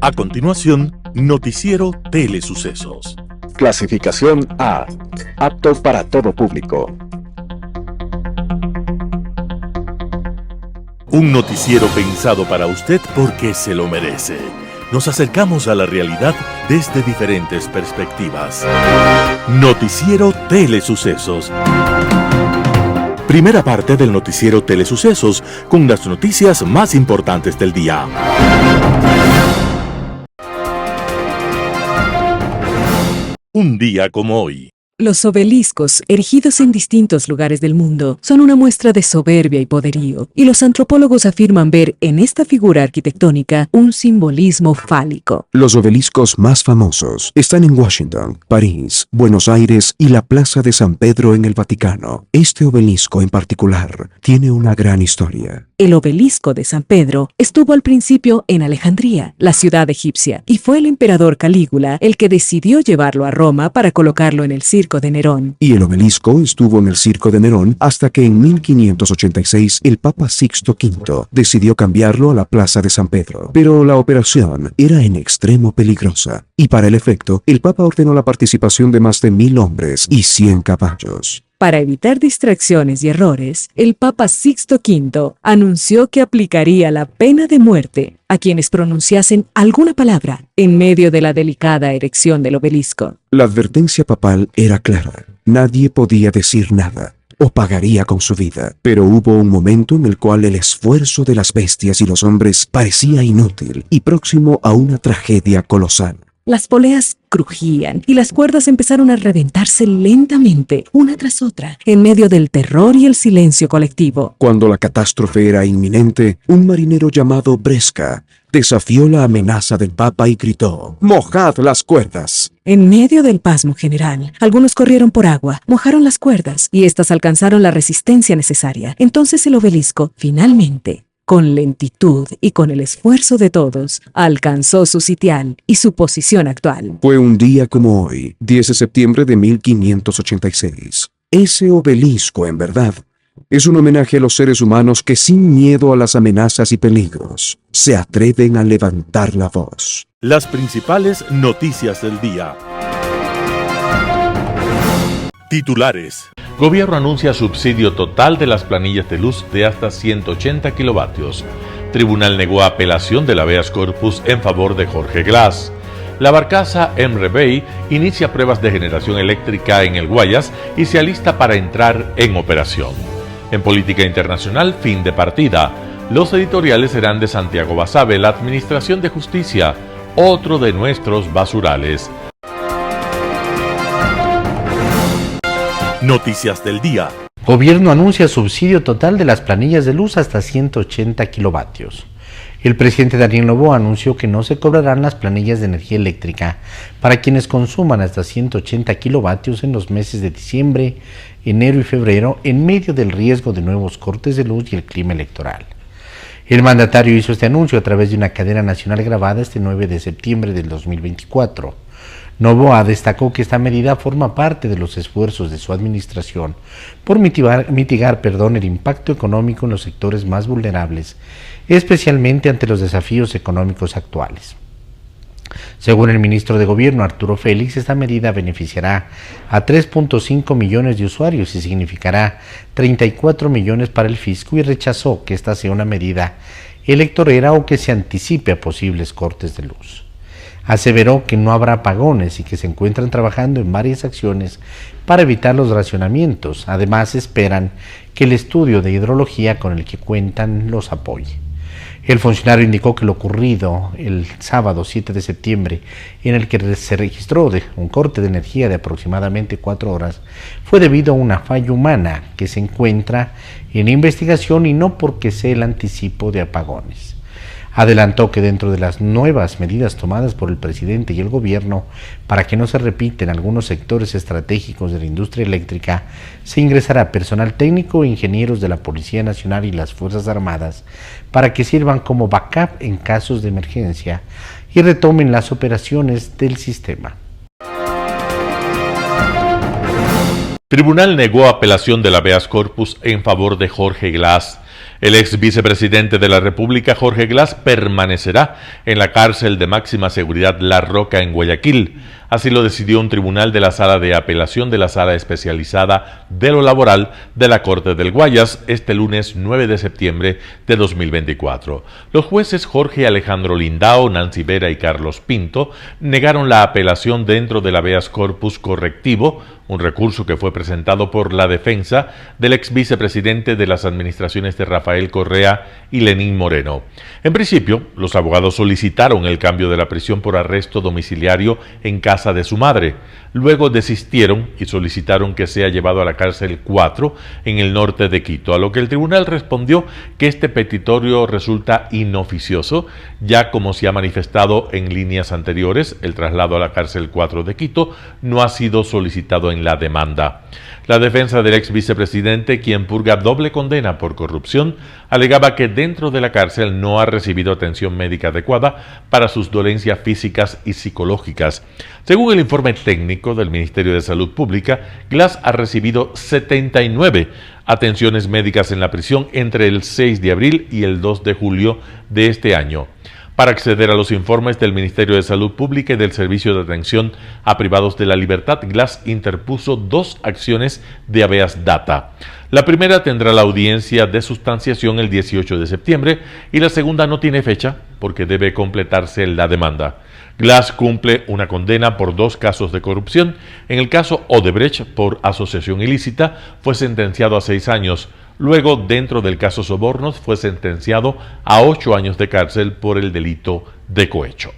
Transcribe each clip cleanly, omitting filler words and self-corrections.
A continuación, Noticiero Telesucesos. Clasificación A. Apto para todo público. Un noticiero pensado para usted porque se lo merece. Nos acercamos a la realidad desde diferentes perspectivas. Noticiero Telesucesos. Primera parte del Noticiero Telesucesos con las noticias más importantes del día. Un día como hoy. Los obeliscos, erigidos en distintos lugares del mundo, son una muestra de soberbia y poderío, y los antropólogos afirman ver en esta figura arquitectónica un simbolismo fálico. Los obeliscos más famosos están en Washington, París, Buenos Aires y la Plaza de San Pedro en el Vaticano. Este obelisco en particular tiene una gran historia. El obelisco de San Pedro estuvo al principio en Alejandría, la ciudad egipcia, y fue el emperador Calígula el que decidió llevarlo a Roma para colocarlo en el Circo de Nerón. Y el obelisco estuvo en el Circo de Nerón hasta que en 1586 el Papa Sixto V decidió cambiarlo a la Plaza de San Pedro. Pero la operación era en extremo peligrosa, y para el efecto, el Papa ordenó la participación de más de 1000 hombres y 100 caballos. Para evitar distracciones y errores, el Papa Sixto V anunció que aplicaría la pena de muerte a quienes pronunciasen alguna palabra en medio de la delicada erección del obelisco. La advertencia papal era clara. Nadie podía decir nada o pagaría con su vida. Pero hubo un momento en el cual el esfuerzo de las bestias y los hombres parecía inútil y próximo a una tragedia colosal. Las poleas crujían y las cuerdas empezaron a reventarse lentamente, una tras otra, en medio del terror y el silencio colectivo. Cuando la catástrofe era inminente, un marinero llamado Bresca desafió la amenaza del Papa y gritó: ¡Mojad las cuerdas! En medio del pasmo general, algunos corrieron por agua, mojaron las cuerdas y éstas alcanzaron la resistencia necesaria. Entonces el obelisco, finalmente, con lentitud y con el esfuerzo de todos, alcanzó su sitial y su posición actual. Fue un día como hoy, 10 de septiembre de 1586. Ese obelisco, en verdad, es un homenaje a los seres humanos que, sin miedo a las amenazas y peligros, se atreven a levantar la voz. Las principales noticias del día. Titulares. Gobierno anuncia subsidio total de las planillas de luz de hasta 180 kilovatios. Tribunal negó apelación del habeas corpus en favor de Jorge Glass. La barcaza Emre Bey inicia pruebas de generación eléctrica en el Guayas y se alista para entrar en operación. En política internacional, fin de partida. Los editoriales serán de Santiago Basabe, la Administración de Justicia, otro de nuestros basurales. Noticias del día. Gobierno anuncia subsidio total de las planillas de luz hasta 180 kilovatios. El presidente Daniel Noboa anunció que no se cobrarán las planillas de energía eléctrica para quienes consuman hasta 180 kilovatios en los meses de diciembre, enero y febrero, en medio del riesgo de nuevos cortes de luz y el clima electoral. El mandatario hizo este anuncio a través de una cadena nacional grabada este 9 de septiembre del 2024. Noboa destacó que esta medida forma parte de los esfuerzos de su administración por mitigar el impacto económico en los sectores más vulnerables, especialmente ante los desafíos económicos actuales. Según el ministro de Gobierno, Arturo Félix, esta medida beneficiará a 3.5 millones de usuarios y significará 34 millones para el fisco, y rechazó que esta sea una medida electorera o que se anticipe a posibles cortes de luz. Aseveró que no habrá apagones y que se encuentran trabajando en varias acciones para evitar los racionamientos. Además, esperan que el estudio de hidrología con el que cuentan los apoye. El funcionario indicó que lo ocurrido el sábado 7 de septiembre, en el que se registró un corte de energía de aproximadamente 4 horas, fue debido a una falla humana que se encuentra en investigación y no porque sea el anticipo de apagones. Adelantó que dentro de las nuevas medidas tomadas por el presidente y el gobierno para que no se repiten algunos sectores estratégicos de la industria eléctrica, se ingresará personal técnico e ingenieros de la Policía Nacional y las Fuerzas Armadas para que sirvan como backup en casos de emergencia y retomen las operaciones del sistema. Tribunal negó apelación del habeas corpus en favor de Jorge Glass. El ex vicepresidente de la República, Jorge Glass, permanecerá en la cárcel de máxima seguridad La Roca en Guayaquil. Así lo decidió un tribunal de la Sala de Apelación de la Sala Especializada de lo Laboral de la Corte del Guayas este lunes 9 de septiembre de 2024. Los jueces Jorge Alejandro Lindao, Nancy Vera y Carlos Pinto negaron la apelación dentro del habeas corpus correctivo, un recurso que fue presentado por la defensa del ex vicepresidente de las administraciones de Rafael Correa y Lenín Moreno. En principio, los abogados solicitaron el cambio de la prisión por arresto domiciliario en casa de su madre. Luego desistieron y solicitaron que sea llevado a la cárcel 4 en el norte de Quito, a lo que el tribunal respondió que este petitorio resulta inoficioso, ya como se ha manifestado en líneas anteriores, el traslado a la cárcel 4 de Quito no ha sido solicitado en la demanda. La defensa del ex vicepresidente, quien purga doble condena por corrupción, alegaba que dentro de la cárcel no ha recibido atención médica adecuada para sus dolencias físicas y psicológicas. Según el informe técnico del Ministerio de Salud Pública, Glass ha recibido 79 atenciones médicas en la prisión entre el 6 de abril y el 2 de julio de este año. Para acceder a los informes del Ministerio de Salud Pública y del Servicio de Atención a Privados de la Libertad, Glass interpuso 2 acciones de habeas data. La primera tendrá la audiencia de sustanciación el 18 de septiembre y la segunda no tiene fecha porque debe completarse la demanda. Glass cumple una condena por 2 casos de corrupción. En el caso Odebrecht, por asociación ilícita, fue sentenciado a 6 años. Luego, dentro del caso Sobornos, fue sentenciado a 8 años de cárcel por el delito de cohecho.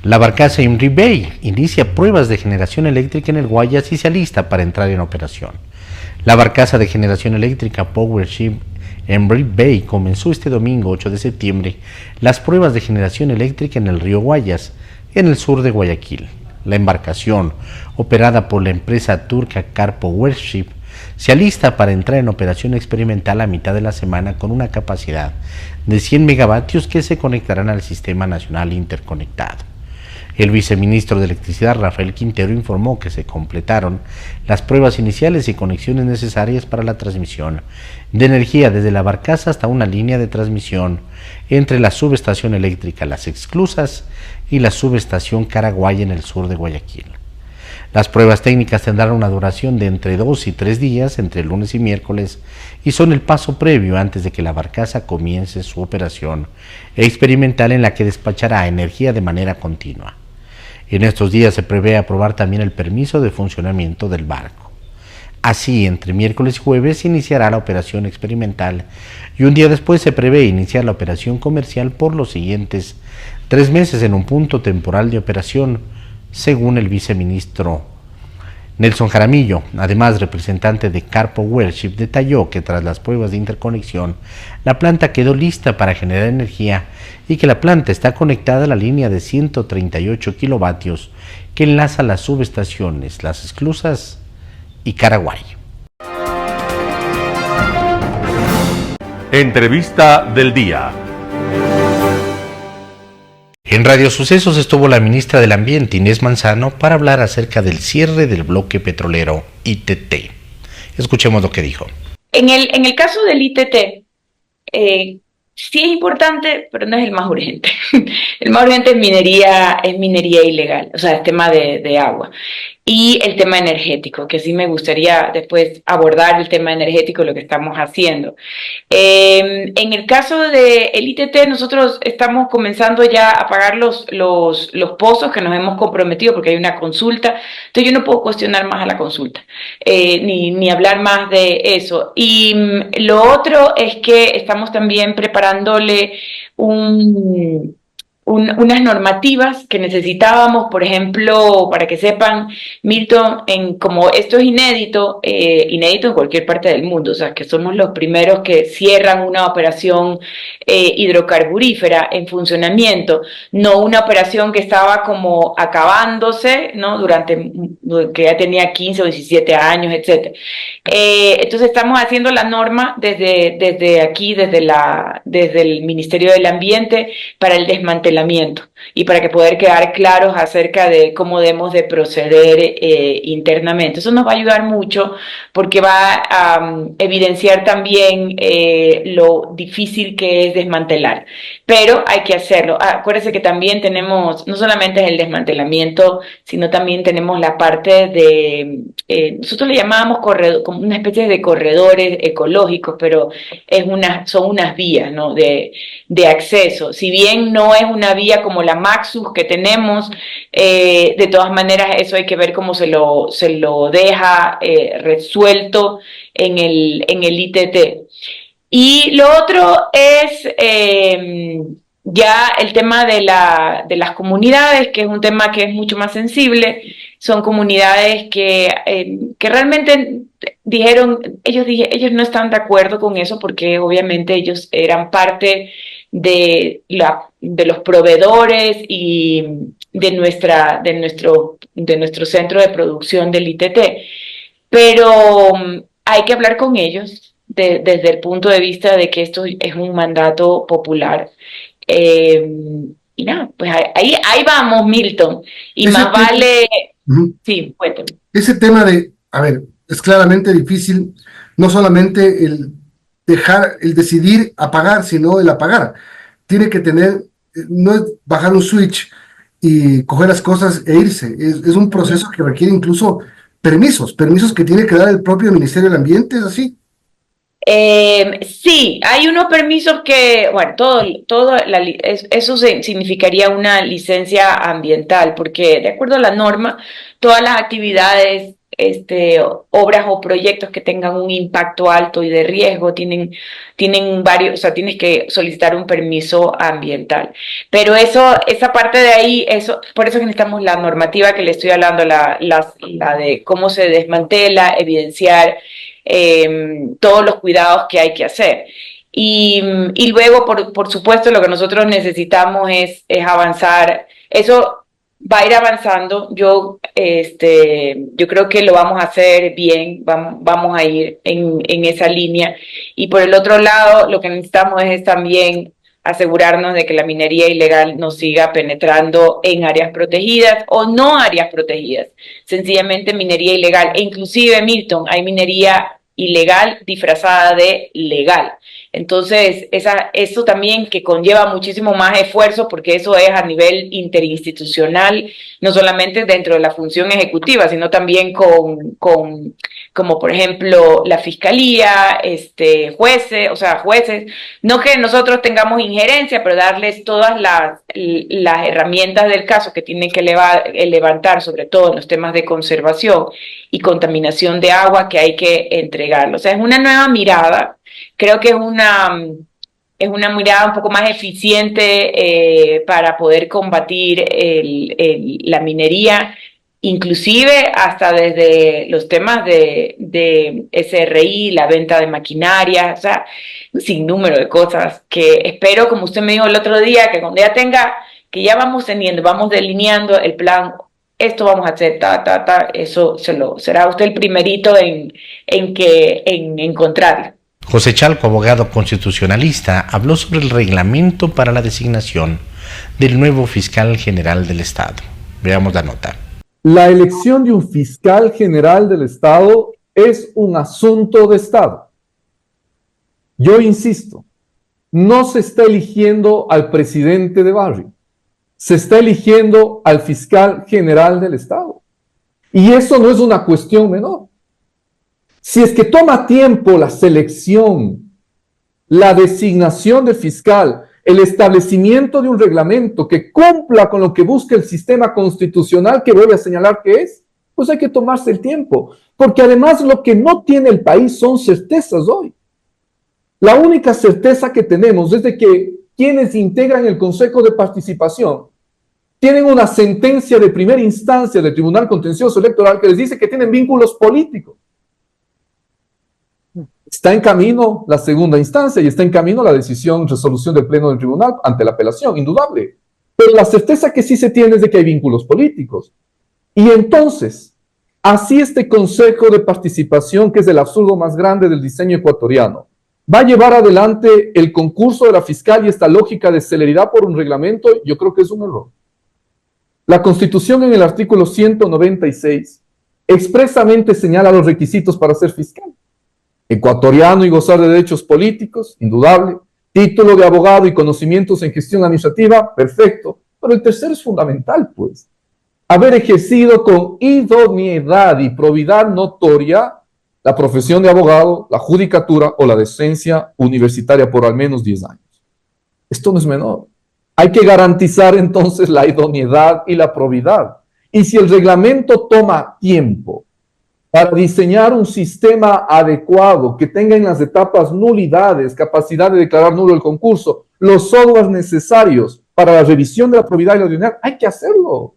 La barcaza Henry Bay inicia pruebas de generación eléctrica en el Guayas y se alista para entrar en operación. La barcaza de generación eléctrica Power Ship Henry Bay comenzó este domingo 8 de septiembre las pruebas de generación eléctrica en el río Guayas, en el sur de Guayaquil. La embarcación, operada por la empresa turca Carpo Worship, se alista para entrar en operación experimental a mitad de la semana con una capacidad de 100 megavatios que se conectarán al Sistema Nacional Interconectado. El viceministro de Electricidad, Rafael Quintero, informó que se completaron las pruebas iniciales y conexiones necesarias para la transmisión de energía desde la barcaza hasta una línea de transmisión entre la subestación eléctrica Las Exclusas y la subestación Caraguay en el sur de Guayaquil. Las pruebas técnicas tendrán una duración de entre 2 y 3 días, entre lunes y miércoles, y son el paso previo antes de que la barcaza comience su operación experimental en la que despachará energía de manera continua. En estos días se prevé aprobar también el permiso de funcionamiento del barco. Así, entre miércoles y jueves se iniciará la operación experimental y un día después se prevé iniciar la operación comercial por los siguientes 3 meses en un punto temporal de operación, según el viceministro Nelson Jaramillo. Además, representante de Carpo Worship detalló que tras las pruebas de interconexión, la planta quedó lista para generar energía y que la planta está conectada a la línea de 138 kilovatios que enlaza las subestaciones Las Exclusas y Caraguay. Entrevista del día. En Radio Sucesos estuvo la ministra del Ambiente, Inés Manzano, para hablar acerca del cierre del bloque petrolero ITT. Escuchemos lo que dijo. En el caso del ITT, sí es importante, pero no es el más urgente. El más urgente es minería ilegal, o sea, el tema de agua. Y el tema energético, que sí me gustaría después abordar el tema energético, lo que estamos haciendo. En el caso del ITT, nosotros estamos comenzando ya a pagar los pozos que nos hemos comprometido, porque hay una consulta. Entonces yo no puedo cuestionar más a la consulta, ni hablar más de eso. Y lo otro es que estamos también preparándole unas normativas que necesitábamos, por ejemplo, para que sepan, Milton, como esto es inédito en cualquier parte del mundo, o sea, que somos los primeros que cierran una operación hidrocarburífera en funcionamiento, no una operación que estaba como acabándose, ¿no? Que ya tenía 15 o 17 años, etc. Entonces estamos haciendo la norma desde aquí, desde el Ministerio del Ambiente, para el desmantelamiento desmantelamiento y para que poder quedar claros acerca de cómo debemos de proceder internamente. Eso nos va a ayudar mucho porque va a evidenciar también lo difícil que es desmantelar, pero hay que hacerlo. Acuérdense que también tenemos, no solamente es el desmantelamiento, sino también tenemos la parte de, nosotros le llamábamos como una especie de corredores ecológicos, pero son unas vías, ¿no?, de acceso. Si bien no es una vía como la Maxus que tenemos, de todas maneras eso hay que ver cómo se lo deja resuelto en el ITT. Y lo otro es ya el tema de las comunidades, que es un tema que es mucho más sensible. Son comunidades que realmente ellos no están de acuerdo con eso porque obviamente ellos eran parte de los proveedores y de nuestro centro de producción del ITT. Pero hay que hablar con ellos desde el punto de vista de que esto es un mandato popular. Y nada, pues ahí vamos, Milton. Y más vale... Sí, cuéntame. Ese tema a ver, es claramente difícil, no solamente el decidir apagar, sino el apagar. Tiene que tener, no es bajar un switch y coger las cosas e irse. Es un proceso que requiere incluso permisos que tiene que dar el propio Ministerio del Ambiente, ¿es así? Sí, hay unos permisos que, bueno, eso significaría una licencia ambiental, porque de acuerdo a la norma, todas las actividades, obras o proyectos que tengan un impacto alto y de riesgo tienen varios, o sea, tienes que solicitar un permiso ambiental. Pero esa parte de ahí, por eso que necesitamos la normativa que le estoy hablando, la de cómo se desmantela, evidenciar todos los cuidados que hay que hacer. Y luego, por supuesto, lo que nosotros necesitamos es avanzar. Eso va a ir avanzando. Yo creo que lo vamos a hacer bien, vamos a ir en esa línea. Y por el otro lado, lo que necesitamos es también asegurarnos de que la minería ilegal no siga penetrando en áreas protegidas o no áreas protegidas. Sencillamente minería ilegal. E inclusive, Milton, hay minería ilegal disfrazada de legal. Entonces, eso también que conlleva muchísimo más esfuerzo porque eso es a nivel interinstitucional, no solamente dentro de la función ejecutiva, sino también como por ejemplo la fiscalía, jueces, no que nosotros tengamos injerencia, pero darles todas las herramientas del caso que tienen que levantar, sobre todo en los temas de conservación y contaminación de agua que hay que entregarlo. O sea, es una nueva mirada. Creo que es una mirada un poco más eficiente para poder combatir la minería, inclusive hasta desde los temas de SRI, la venta de maquinaria, o sea, un sinnúmero de cosas que espero, como usted me dijo el otro día, que cuando que ya vamos delineando el plan, esto vamos a hacer, eso será usted el primerito en encontrarlo. José Chalco, abogado constitucionalista, habló sobre el reglamento para la designación del nuevo fiscal general del Estado. Veamos la nota. La elección de un fiscal general del Estado es un asunto de Estado. Yo insisto, no se está eligiendo al presidente de barrio, se está eligiendo al fiscal general del Estado. Y eso no es una cuestión menor. Si es que toma tiempo la selección, la designación del fiscal, el establecimiento de un reglamento que cumpla con lo que busca el sistema constitucional que voy a señalar que es, pues hay que tomarse el tiempo. Porque además lo que no tiene el país son certezas hoy. La única certeza que tenemos es de que quienes integran el Consejo de Participación tienen una sentencia de primera instancia del Tribunal Contencioso Electoral que les dice que tienen vínculos políticos. Está en camino la segunda instancia y está en camino la resolución del Pleno del Tribunal ante la apelación, indudable. Pero la certeza que sí se tiene es de que hay vínculos políticos. Y entonces, así este Consejo de Participación, que es el absurdo más grande del diseño ecuatoriano, va a llevar adelante el concurso de la fiscal y esta lógica de celeridad por un reglamento, yo creo que es un error. La Constitución en el artículo 196 expresamente señala los requisitos para ser fiscal. Ecuatoriano y gozar de derechos políticos, indudable. Título de abogado y conocimientos en gestión administrativa, perfecto. Pero el tercero es fundamental, pues. Haber ejercido con idoneidad y probidad notoria la profesión de abogado, la judicatura o la docencia universitaria por al menos 10 años. Esto no es menor. Hay que garantizar entonces la idoneidad y la probidad. Y si el reglamento toma tiempo para diseñar un sistema adecuado que tenga en las etapas nulidades, capacidad de declarar nulo el concurso, los softwares necesarios para la revisión de la probidad y la idoneidad, hay que hacerlo.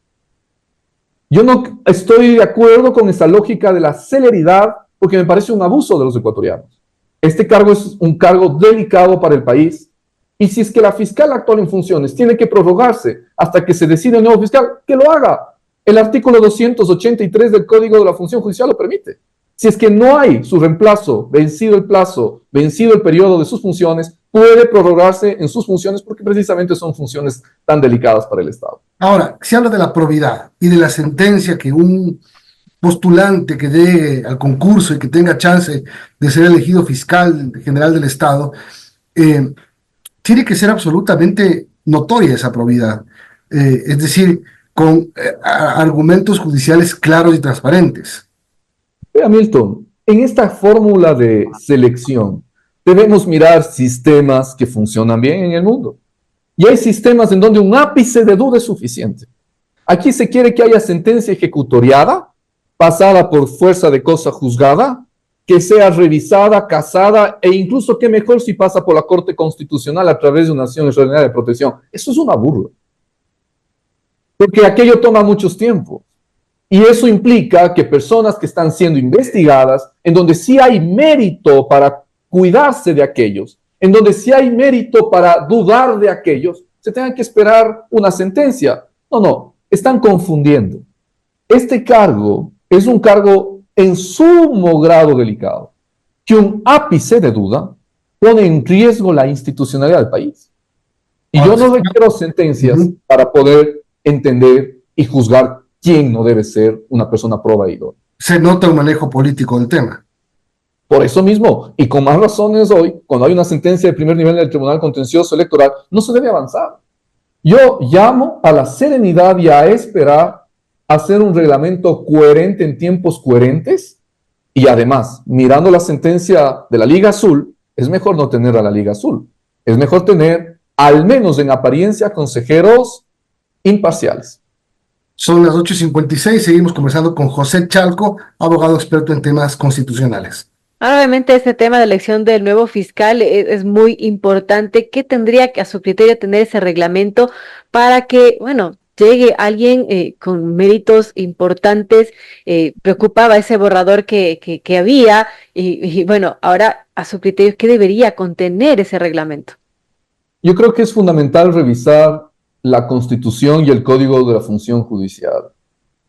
Yo no estoy de acuerdo con esa lógica de la celeridad porque me parece un abuso de los ecuatorianos. Este cargo es un cargo delicado para el país y si es que la fiscal actual en funciones tiene que prorrogarse hasta que se decida el nuevo fiscal, que lo haga. El artículo 283 del Código de la Función Judicial lo permite. Si es que no hay su reemplazo, vencido el plazo, vencido el periodo de sus funciones, puede prorrogarse en sus funciones porque precisamente son funciones tan delicadas para el Estado. Ahora, se habla de la probidad y de la sentencia que un postulante que llegue al concurso y que tenga chance de ser elegido fiscal general del Estado, tiene que ser absolutamente notoria esa probidad. Es decir, con argumentos judiciales claros y transparentes. Vea, Milton, en esta fórmula de selección debemos mirar sistemas que funcionan bien en el mundo. Y hay sistemas en donde un ápice de duda es suficiente. Aquí se quiere que haya sentencia ejecutoriada, pasada por fuerza de cosa juzgada, que sea revisada, casada e incluso qué mejor si pasa por la Corte Constitucional a través de una acción extraordinaria de protección. Eso es una burla. Porque aquello toma mucho tiempo. Y eso implica que personas que están siendo investigadas, en donde sí hay mérito para cuidarse de aquellos, en donde sí hay mérito para dudar de aquellos, se tengan que esperar una sentencia. No, están confundiendo. Este cargo es un cargo en sumo grado delicado, que un ápice de duda pone en riesgo la institucionalidad del país. Y yo no requiero sentencias para poder entender y juzgar quién no debe ser una persona proba y idónea. Se nota un manejo político del tema. Por eso mismo, y con más razones hoy, cuando hay una sentencia de primer nivel del Tribunal Contencioso Electoral, no se debe avanzar. Yo llamo a la serenidad y a esperar hacer un reglamento coherente en tiempos coherentes y además, mirando la sentencia de la Liga Azul, es mejor no tener a la Liga Azul. Es mejor tener, al menos en apariencia, consejeros imparciales. Son las 8:56, seguimos conversando con José Chalco, abogado experto en temas constitucionales. Ahora, obviamente, este tema de elección del nuevo fiscal es muy importante. ¿Qué tendría que, a su criterio, tener ese reglamento para que, llegue alguien con méritos importantes? Preocupaba ese borrador que había y, ahora, a su criterio, ¿qué debería contener ese reglamento? Yo creo que es fundamental revisar la Constitución y el Código de la Función Judicial.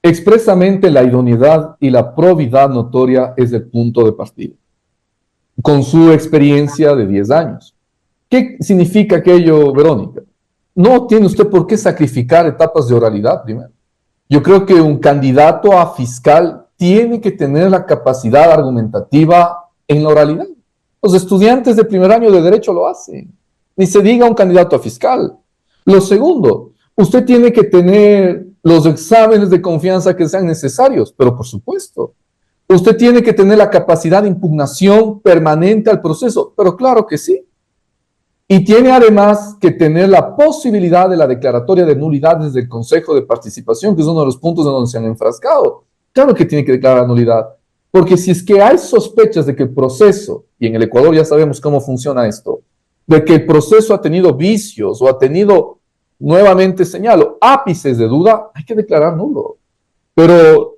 Expresamente la idoneidad y la probidad notoria es el punto de partida, con su experiencia de 10 años. ¿Qué significa aquello, Verónica? No tiene usted por qué sacrificar etapas de oralidad primero. Yo creo que un candidato a fiscal tiene que tener la capacidad argumentativa en la oralidad. Los estudiantes de primer año de Derecho lo hacen. Ni se diga un candidato a fiscal. Lo segundo, usted tiene que tener los exámenes de confianza que sean necesarios, pero por supuesto, usted tiene que tener la capacidad de impugnación permanente al proceso, pero claro que sí. Y tiene además que tener la posibilidad de la declaratoria de nulidades del Consejo de Participación, que es uno de los puntos en donde se han enfrascado. Claro que tiene que declarar la nulidad, porque si es que hay sospechas de que el proceso, y en el Ecuador ya sabemos cómo funciona esto, de que el proceso ha tenido vicios o ha tenido, nuevamente señalo, ápices de duda, hay que declarar nulo. Pero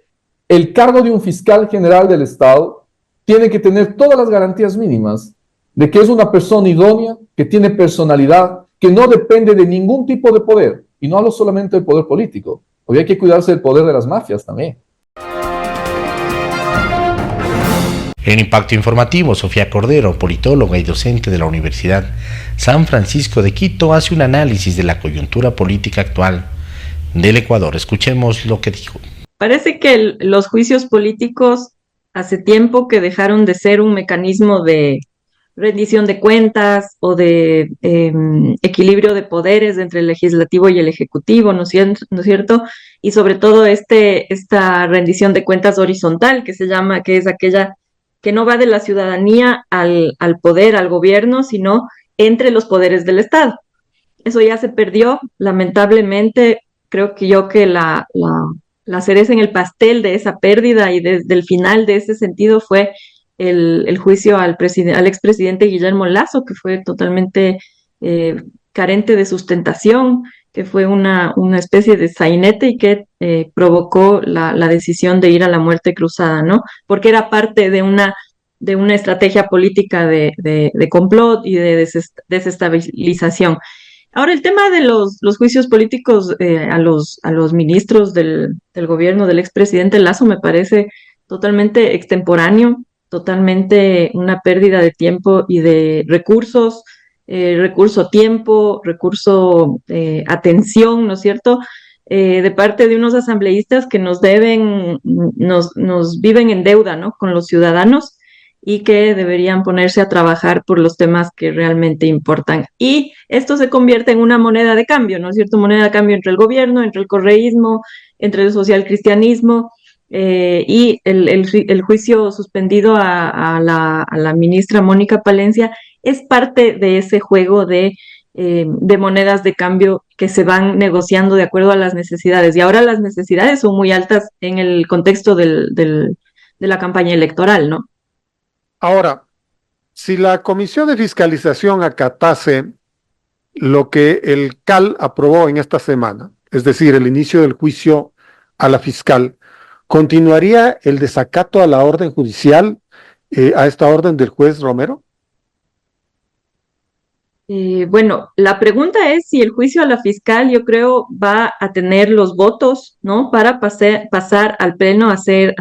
el cargo de un fiscal general del Estado tiene que tener todas las garantías mínimas de que es una persona idónea, que tiene personalidad, que no depende de ningún tipo de poder. Y no hablo solamente del poder político, porque hay que cuidarse del poder de las mafias también. En Impacto Informativo, Sofía Cordero, politóloga y docente de la Universidad San Francisco de Quito, hace un análisis de la coyuntura política actual del Ecuador. Escuchemos lo que dijo. Parece que los juicios políticos hace tiempo que dejaron de ser un mecanismo de rendición de cuentas o de equilibrio de poderes entre el legislativo y el ejecutivo, ¿no es cierto? Y sobre todo esta rendición de cuentas horizontal que se llama, que es aquella que no va de la ciudadanía al poder, al gobierno, sino entre los poderes del Estado. Eso ya se perdió, lamentablemente. Creo que la cereza en el pastel de esa pérdida y desde el final de ese sentido fue el juicio al expresidente Guillermo Lasso, que fue totalmente carente de sustentación, que fue una especie de sainete y que provocó la decisión de ir a la muerte cruzada, ¿no? Porque era parte de una estrategia política de complot y de desestabilización. Ahora, el tema de los juicios políticos a los ministros del gobierno del expresidente Lasso me parece totalmente extemporáneo, totalmente una pérdida de tiempo y de recursos, tiempo, atención, ¿no es cierto?, de parte de unos asambleístas que nos viven en deuda, ¿no?, con los ciudadanos, y que deberían ponerse a trabajar por los temas que realmente importan. Y esto se convierte en una moneda de cambio, ¿no es cierto?, moneda de cambio entre el gobierno, entre el correísmo, entre el socialcristianismo, y el juicio suspendido a la ministra Mónica Palencia es parte de ese juego de monedas de cambio que se van negociando de acuerdo a las necesidades. Y ahora las necesidades son muy altas en el contexto de la campaña electoral, ¿no? Ahora, si la Comisión de Fiscalización acatase lo que el CAL aprobó en esta semana, es decir, el inicio del juicio a la fiscal, ¿continuaría el desacato a la orden judicial, a esta orden del juez Romero? Bueno, la pregunta es si el juicio a la fiscal, yo creo, va a tener los votos, ¿no?, para pasar al pleno a ser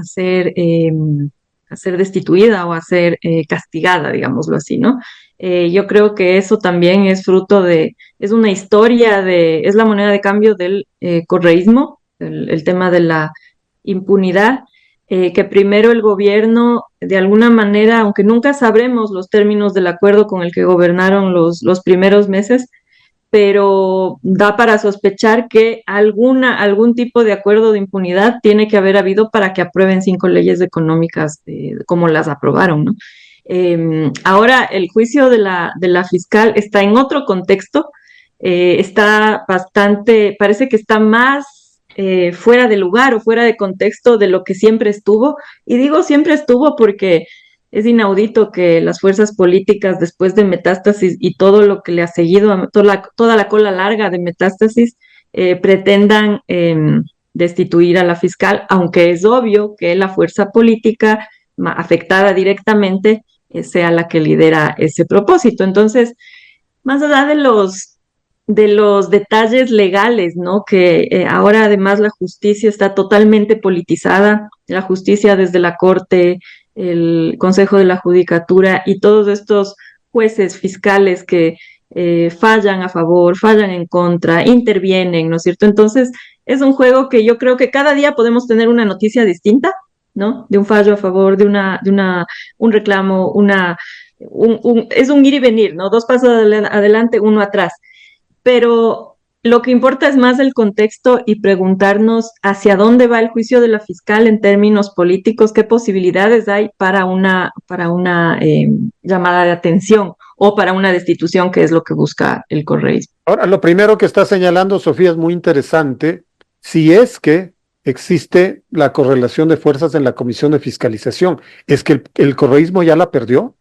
destituida o a ser castigada, digámoslo así, ¿no? Yo creo que eso también es fruto es una historia es la moneda de cambio del correísmo, el tema de la impunidad, que primero el gobierno, de alguna manera, aunque nunca sabremos los términos del acuerdo con el que gobernaron los primeros meses, pero da para sospechar que algún tipo de acuerdo de impunidad tiene que haber habido para que aprueben 5 leyes económicas como las aprobaron, ¿no? Ahora el juicio de la fiscal está en otro contexto, parece que está más fuera de lugar o fuera de contexto de lo que siempre estuvo, y digo siempre estuvo porque es inaudito que las fuerzas políticas, después de Metástasis y todo lo que le ha seguido, toda la cola larga de Metástasis, pretendan destituir a la fiscal, aunque es obvio que la fuerza política afectada directamente sea la que lidera ese propósito. Entonces, más allá de los detalles legales, ¿no?, que ahora además la justicia está totalmente politizada, la justicia desde la Corte, el Consejo de la Judicatura y todos estos jueces fiscales que fallan a favor, fallan en contra, intervienen, ¿no es cierto? Entonces, es un juego que yo creo que cada día podemos tener una noticia distinta, ¿no?, de un fallo a favor, de un reclamo, es un ir y venir, ¿no?, 2 pasos adelante, 1 atrás. Pero lo que importa es más el contexto y preguntarnos hacia dónde va el juicio de la fiscal en términos políticos, qué posibilidades hay para una llamada de atención o para una destitución, que es lo que busca el correísmo. Ahora, lo primero que está señalando Sofía es muy interesante, si es que existe la correlación de fuerzas en la Comisión de Fiscalización. ¿Es que el correísmo ya la perdió?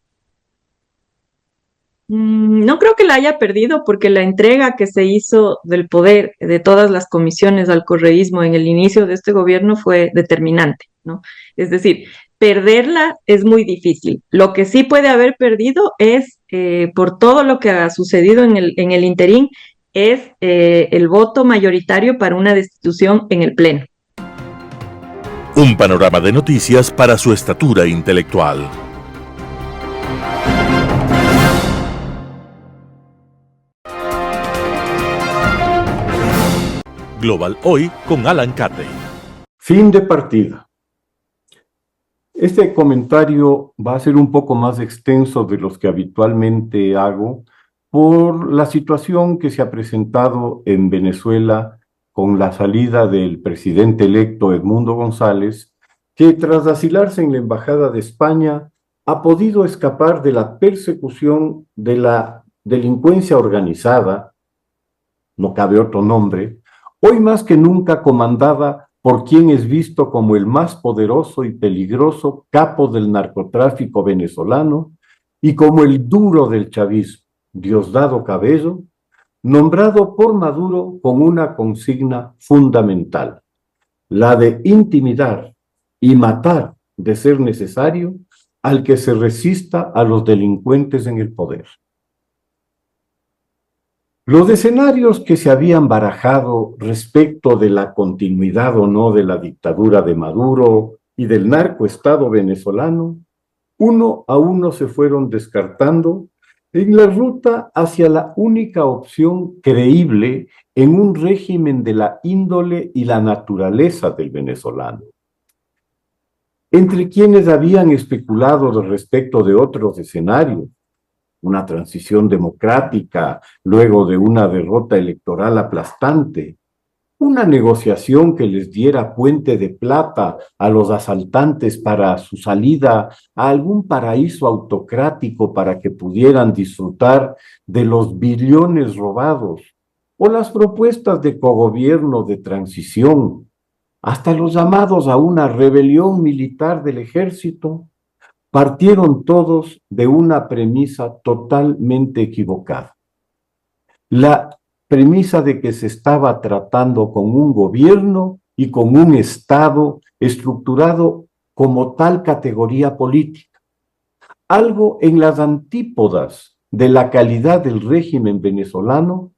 No creo que la haya perdido, porque la entrega que se hizo del poder de todas las comisiones al correísmo en el inicio de este gobierno fue determinante, ¿no? Es decir, perderla es muy difícil. Lo que sí puede haber perdido es, por todo lo que ha sucedido en el interín, es el voto mayoritario para una destitución en el Pleno. Un panorama de noticias para su estatura intelectual. Global Hoy con Alan Carney. Fin de partida. Este comentario va a ser un poco más extenso de los que habitualmente hago por la situación que se ha presentado en Venezuela con la salida del presidente electo Edmundo González, que tras asilarse en la Embajada de España ha podido escapar de la persecución de la delincuencia organizada, no cabe otro nombre, hoy más que nunca comandada por quien es visto como el más poderoso y peligroso capo del narcotráfico venezolano y como el duro del chavismo, Diosdado Cabello, nombrado por Maduro con una consigna fundamental, la de intimidar y matar, de ser necesario, al que se resista a los delincuentes en el poder. Los escenarios que se habían barajado respecto de la continuidad o no de la dictadura de Maduro y del narcoestado venezolano, uno a uno se fueron descartando en la ruta hacia la única opción creíble en un régimen de la índole y la naturaleza del venezolano. Entre quienes habían especulado respecto de otros escenarios, una transición democrática luego de una derrota electoral aplastante, una negociación que les diera puente de plata a los asaltantes para su salida a algún paraíso autocrático para que pudieran disfrutar de los billones robados, o las propuestas de cogobierno de transición, hasta los llamados a una rebelión militar del ejército, partieron todos de una premisa totalmente equivocada. La premisa de que se estaba tratando con un gobierno y con un Estado estructurado como tal categoría política, algo en las antípodas de la calidad del régimen venezolano,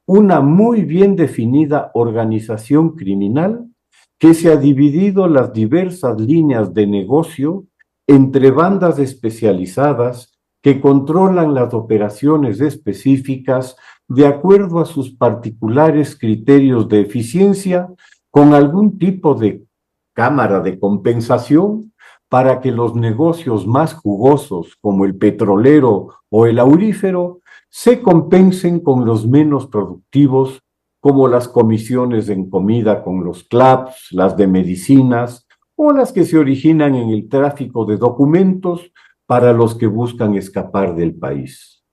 una muy bien definida organización criminal que se ha dividido las diversas líneas de negocio entre bandas especializadas que controlan las operaciones específicas de acuerdo a sus particulares criterios de eficiencia, con algún tipo de cámara de compensación para que los negocios más jugosos, como el petrolero o el aurífero, se compensen con los menos productivos, como las comisiones en comida con los clubs, las de medicinas, o las que se originan en el tráfico de documentos para los que buscan escapar del país.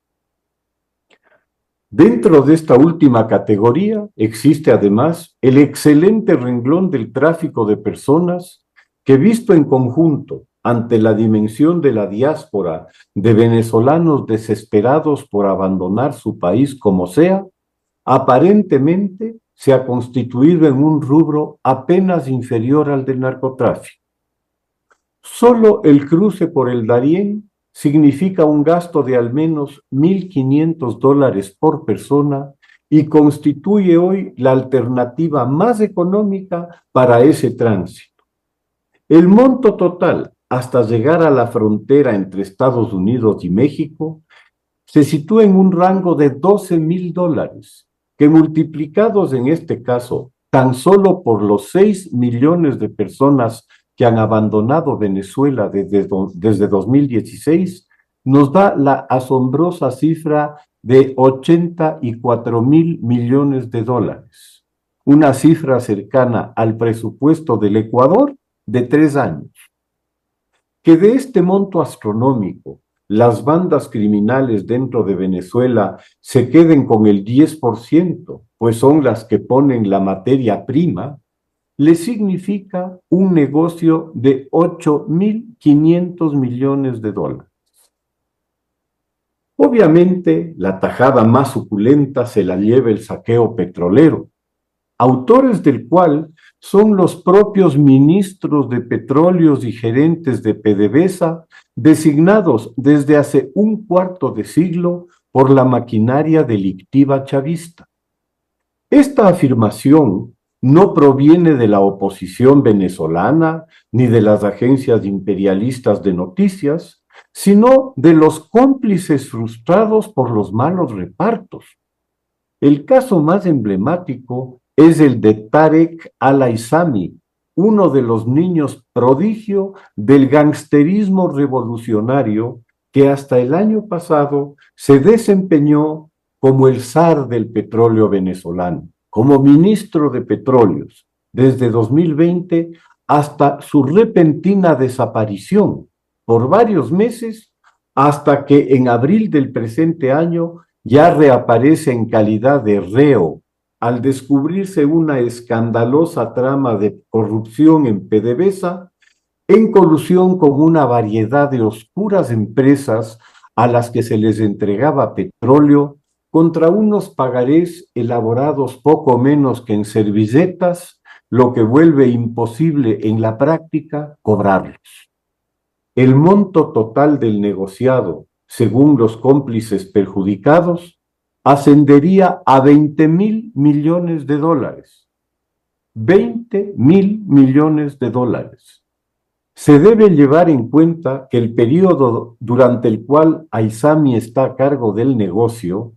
Dentro de esta última categoría existe además el excelente renglón del tráfico de personas que, visto en conjunto ante la dimensión de la diáspora de venezolanos desesperados por abandonar su país como sea, aparentemente se ha constituido en un rubro apenas inferior al del narcotráfico. Solo el cruce por el Darién significa un gasto de al menos $1.500 por persona y constituye hoy la alternativa más económica para ese tránsito. El monto total hasta llegar a la frontera entre Estados Unidos y México se sitúa en un rango de $12.000, que multiplicados en este caso tan solo por los 6 millones de personas que han abandonado Venezuela desde 2016, nos da la asombrosa cifra de $84.000 millones, una cifra cercana al presupuesto del Ecuador de 3 años. Que de este monto astronómico las bandas criminales dentro de Venezuela se queden con el 10%, pues son las que ponen la materia prima, le significa un negocio de $8.500 millones. Obviamente, la tajada más suculenta se la lleva el saqueo petrolero, autores del cual son los propios ministros de petróleos y gerentes de PDVSA, designados desde hace un cuarto de siglo por la maquinaria delictiva chavista. Esta afirmación no proviene de la oposición venezolana ni de las agencias imperialistas de noticias, sino de los cómplices frustrados por los malos repartos. El caso más emblemático es el de Tarek al-Aizami, uno de los niños prodigio del gangsterismo revolucionario que hasta el año pasado se desempeñó como el zar del petróleo venezolano, como ministro de petróleos, desde 2020 hasta su repentina desaparición por varios meses, hasta que en abril del presente año ya reaparece en calidad de reo al descubrirse una escandalosa trama de corrupción en PDVSA, en colusión con una variedad de oscuras empresas a las que se les entregaba petróleo contra unos pagarés elaborados poco menos que en servilletas, lo que vuelve imposible en la práctica cobrarlos. El monto total del negociado, según los cómplices perjudicados, ascendería a 20.000 millones de dólares. 20.000 millones de dólares. Se debe llevar en cuenta que el periodo durante el cual Aizami está a cargo del negocio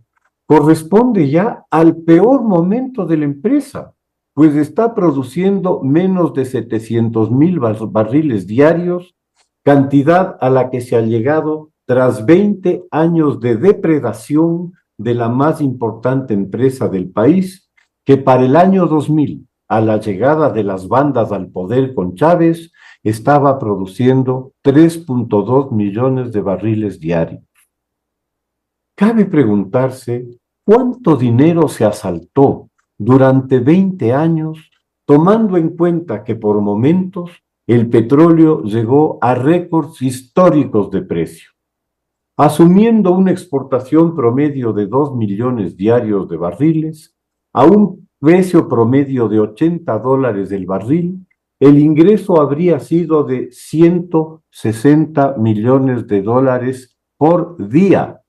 corresponde ya al peor momento de la empresa, pues está produciendo menos de 700.000 barriles diarios, cantidad a la que se ha llegado tras 20 años de depredación de la más importante empresa del país, que para el año 2000, a la llegada de las bandas al poder con Chávez, estaba produciendo 3.2 millones de barriles diarios. Cabe preguntarse cuánto dinero se asaltó durante 20 años, tomando en cuenta que por momentos el petróleo llegó a récords históricos de precio. Asumiendo una exportación promedio de 2 millones diarios de barriles, a un precio promedio de $80 el barril, el ingreso habría sido de 160 millones de dólares por día,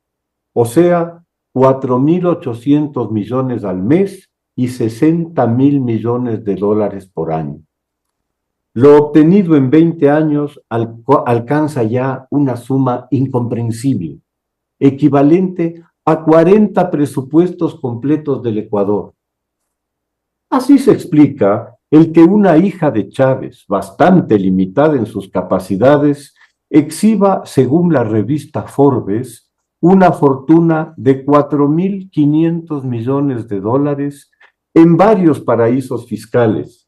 o sea, 4.800 millones al mes y 60.000 millones de dólares por año. Lo obtenido en 20 años alcanza ya una suma incomprensible, equivalente a 40 presupuestos completos del Ecuador. Así se explica el que una hija de Chávez, bastante limitada en sus capacidades, exhiba, según la revista Forbes, una fortuna de 4.500 millones de dólares en varios paraísos fiscales,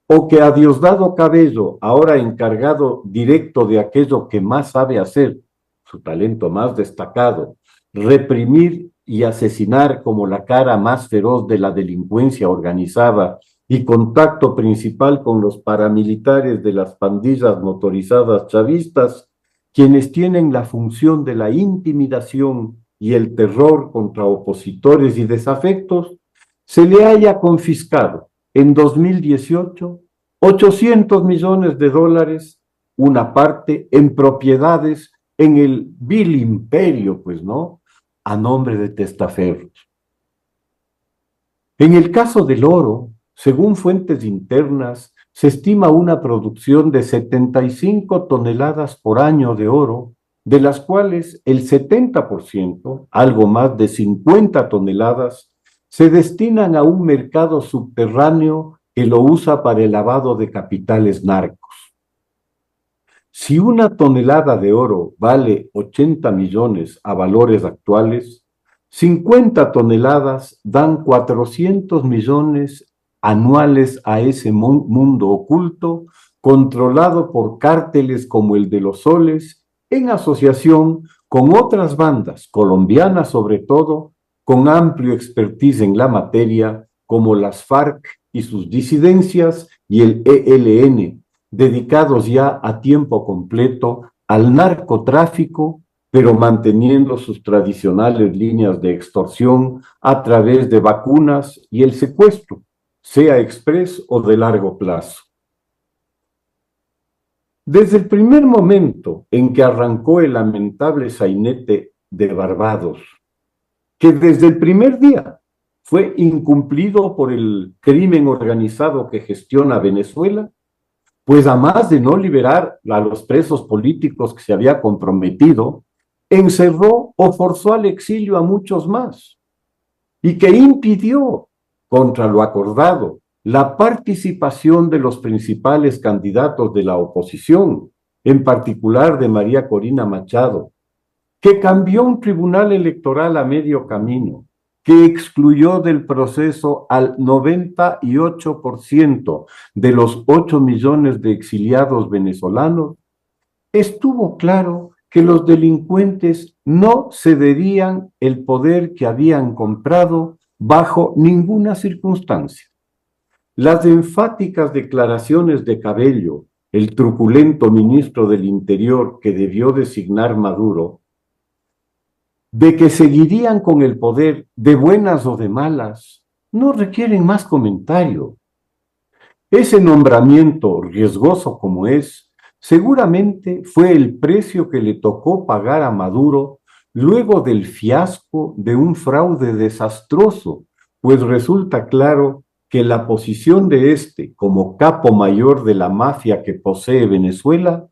o que a Diosdado Cabello, ahora encargado directo de aquello que más sabe hacer, su talento más destacado, reprimir y asesinar como la cara más feroz de la delincuencia organizada y contacto principal con los paramilitares de las pandillas motorizadas chavistas, quienes tienen la función de la intimidación y el terror contra opositores y desafectos, se le haya confiscado en 2018 800 millones de dólares, una parte en propiedades en el vil imperio, pues no, a nombre de testaferros. En el caso del oro, según fuentes internas, se estima una producción de 75 toneladas por año de oro, de las cuales el 70%, algo más de 50 toneladas, se destinan a un mercado subterráneo que lo usa para el lavado de capitales narcos. Si una tonelada de oro vale 80 millones a valores actuales, 50 toneladas dan 400 millones anuales a ese mundo oculto, controlado por cárteles como el de los Soles, en asociación con otras bandas, colombianas sobre todo, con amplio expertise en la materia, como las FARC y sus disidencias y el ELN, dedicados ya a tiempo completo al narcotráfico, pero manteniendo sus tradicionales líneas de extorsión a través de vacunas y el secuestro, sea exprés o de largo plazo. Desde el primer momento en que arrancó el lamentable sainete de Barbados, que desde el primer día fue incumplido por el crimen organizado que gestiona Venezuela, pues a más de no liberar a los presos políticos que se había comprometido, encerró o forzó al exilio a muchos más, y que impidió contra lo acordado, la participación de los principales candidatos de la oposición, en particular de María Corina Machado, que cambió un tribunal electoral a medio camino, que excluyó del proceso al 98% de los 8 millones de exiliados venezolanos, estuvo claro que los delincuentes no cederían el poder que habían comprado bajo ninguna circunstancia. Las enfáticas declaraciones de Cabello, el truculento ministro del Interior que debió designar Maduro, de que seguirían con el poder de buenas o de malas, no requieren más comentario. Ese nombramiento, riesgoso como es, seguramente fue el precio que le tocó pagar a Maduro luego del fiasco de un fraude desastroso, pues resulta claro que la posición de este como capo mayor de la mafia que posee Venezuela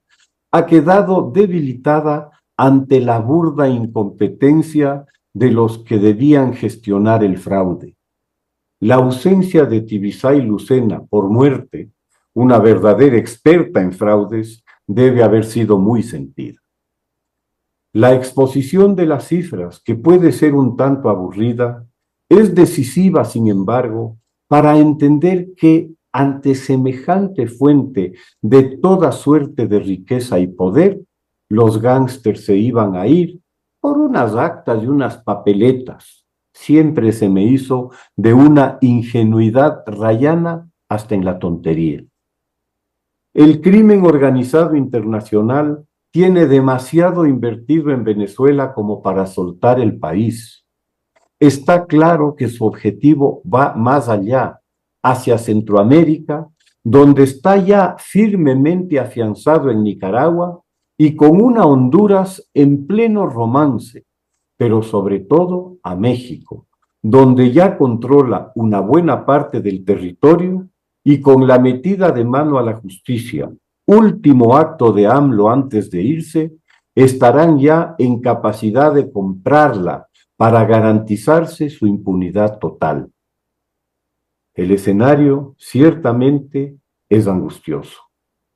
ha quedado debilitada ante la burda incompetencia de los que debían gestionar el fraude. La ausencia de Tibisay Lucena por muerte, una verdadera experta en fraudes, debe haber sido muy sentida. La exposición de las cifras, que puede ser un tanto aburrida, es decisiva, sin embargo, para entender que ante semejante fuente de toda suerte de riqueza y poder, los gángsters se iban a ir por unas actas y unas papeletas. Siempre se me hizo de una ingenuidad rayana hasta en la tontería. El crimen organizado internacional tiene demasiado invertido en Venezuela como para soltar el país. Está claro que su objetivo va más allá, hacia Centroamérica, donde está ya firmemente afianzado en Nicaragua y con una Honduras en pleno romance, pero sobre todo a México, donde ya controla una buena parte del territorio y con la metida de mano a la justicia, último acto de AMLO antes de irse, estarán ya en capacidad de comprarla para garantizarse su impunidad total. El escenario ciertamente es angustioso.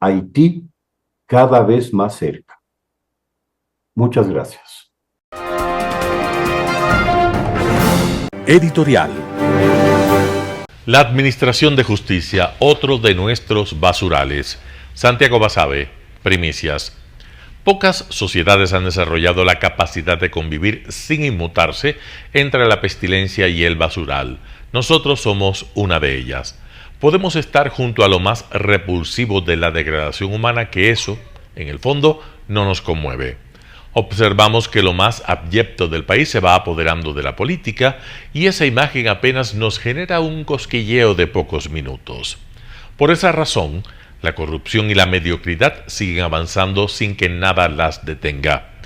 Haití cada vez más cerca. Muchas gracias. Editorial. La Administración de Justicia, otro de nuestros basurales. Santiago Basabe, primicias. Pocas sociedades han desarrollado la capacidad de convivir sin inmutarse entre la pestilencia y el basural. Nosotros somos una de ellas. Podemos estar junto a lo más repulsivo de la degradación humana, que eso, en el fondo, no nos conmueve. Observamos que lo más abyecto del país se va apoderando de la política y esa imagen apenas nos genera un cosquilleo de pocos minutos. Por esa razón, la corrupción y la mediocridad siguen avanzando sin que nada las detenga.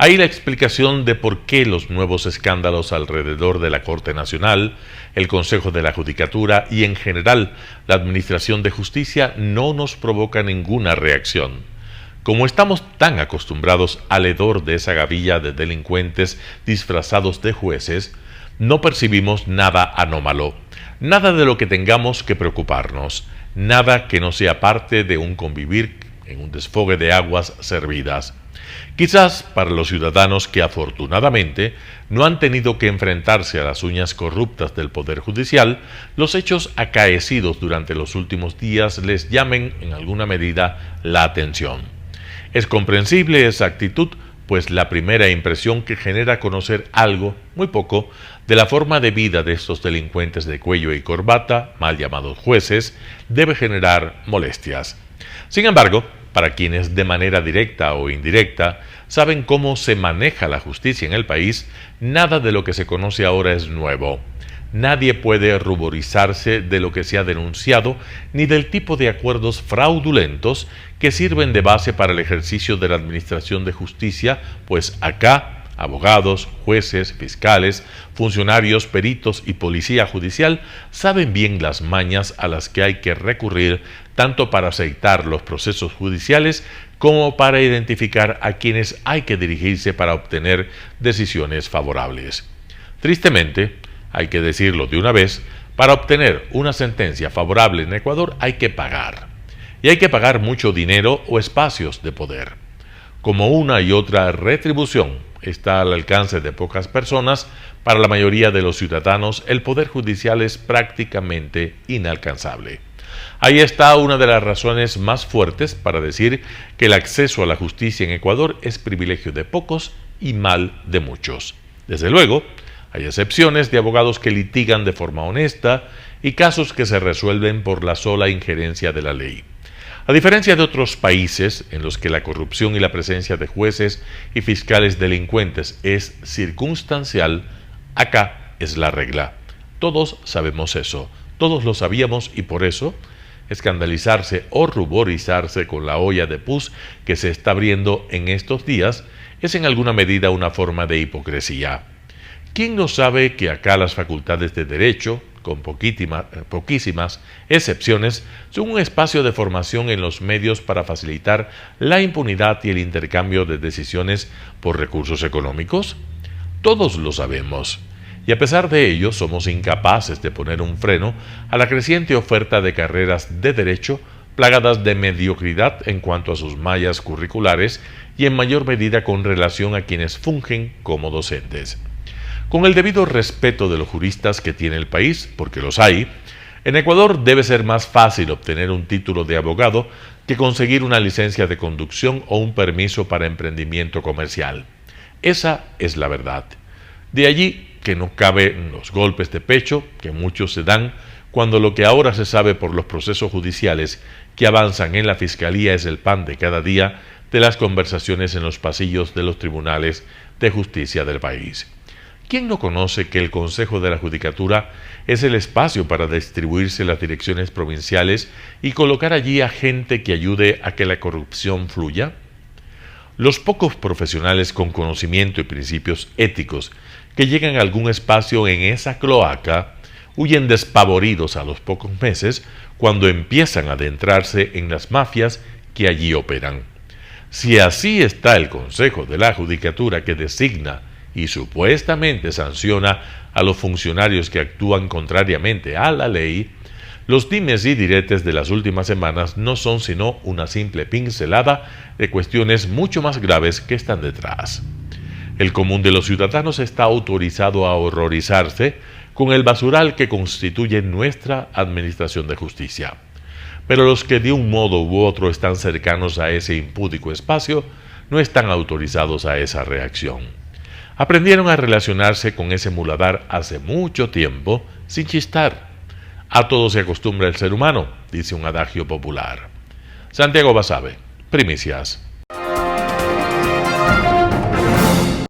Ahí la explicación de por qué los nuevos escándalos alrededor de la Corte Nacional, el Consejo de la Judicatura y en general la Administración de Justicia no nos provoca ninguna reacción. Como estamos tan acostumbrados al hedor de esa gavilla de delincuentes disfrazados de jueces, no percibimos nada anómalo, nada de lo que tengamos que preocuparnos, nada que no sea parte de un convivir en un desfogue de aguas servidas. Quizás para los ciudadanos que afortunadamente no han tenido que enfrentarse a las uñas corruptas del Poder Judicial, los hechos acaecidos durante los últimos días les llamen en alguna medida la atención. Es comprensible esa actitud, pues la primera impresión que genera conocer algo, muy poco, de la forma de vida de estos delincuentes de cuello y corbata, mal llamados jueces, debe generar molestias. Sin embargo, para quienes de manera directa o indirecta saben cómo se maneja la justicia en el país, nada de lo que se conoce ahora es nuevo. Nadie puede ruborizarse de lo que se ha denunciado ni del tipo de acuerdos fraudulentos que sirven de base para el ejercicio de la administración de justicia, pues acá abogados, jueces, fiscales, funcionarios, peritos y policía judicial saben bien las mañas a las que hay que recurrir tanto para aceitar los procesos judiciales como para identificar a quienes hay que dirigirse para obtener decisiones favorables. Tristemente, hay que decirlo de una vez, Para obtener una sentencia favorable en Ecuador hay que pagar. Y hay que pagar mucho dinero o espacios de poder. Como una y otra retribución está al alcance de pocas personas, para la mayoría de los ciudadanos el poder judicial es prácticamente inalcanzable. Ahí está una de las razones más fuertes para decir que el acceso a la justicia en Ecuador es privilegio de pocos y mal de muchos. Desde luego, hay excepciones de abogados que litigan de forma honesta y casos que se resuelven por la sola injerencia de la ley. A diferencia de otros países en los que la corrupción y la presencia de jueces y fiscales delincuentes es circunstancial, acá es la regla. Todos sabemos eso, todos lo sabíamos y por eso escandalizarse o ruborizarse con la olla de pus que se está abriendo en estos días es en alguna medida una forma de hipocresía. ¿Quién no sabe que acá las facultades de Derecho, con poquísimas excepciones, son un espacio de formación en los medios para facilitar la impunidad y el intercambio de decisiones por recursos económicos? Todos lo sabemos. Y a pesar de ello, somos incapaces de poner un freno a la creciente oferta de carreras de Derecho plagadas de mediocridad en cuanto a sus mallas curriculares y en mayor medida con relación a quienes fungen como docentes. Con el debido respeto de los juristas que tiene el país, porque los hay, en Ecuador debe ser más fácil obtener un título de abogado que conseguir una licencia de conducción o un permiso para emprendimiento comercial. Esa es la verdad. De allí que no caben los golpes de pecho que muchos se dan cuando lo que ahora se sabe por los procesos judiciales que avanzan en la Fiscalía es el pan de cada día de las conversaciones en los pasillos de los tribunales de justicia del país. ¿Quién no conoce que el Consejo de la Judicatura es el espacio para distribuirse las direcciones provinciales y colocar allí a gente que ayude a que la corrupción fluya? Los pocos profesionales con conocimiento y principios éticos que llegan a algún espacio en esa cloaca huyen despavoridos a los pocos meses cuando empiezan a adentrarse en las mafias que allí operan. Si así está el Consejo de la Judicatura que designa y supuestamente sanciona a los funcionarios que actúan contrariamente a la ley, los dimes y diretes de las últimas semanas no son sino una simple pincelada de cuestiones mucho más graves que están detrás. El común de los ciudadanos está autorizado a horrorizarse con el basural que constituye nuestra administración de justicia. Pero los que de un modo u otro están cercanos a ese impúdico espacio no están autorizados a esa reacción. Aprendieron a relacionarse con ese muladar hace mucho tiempo sin chistar. A todo se acostumbra el ser humano, dice un adagio popular. Santiago Basabe, Primicias.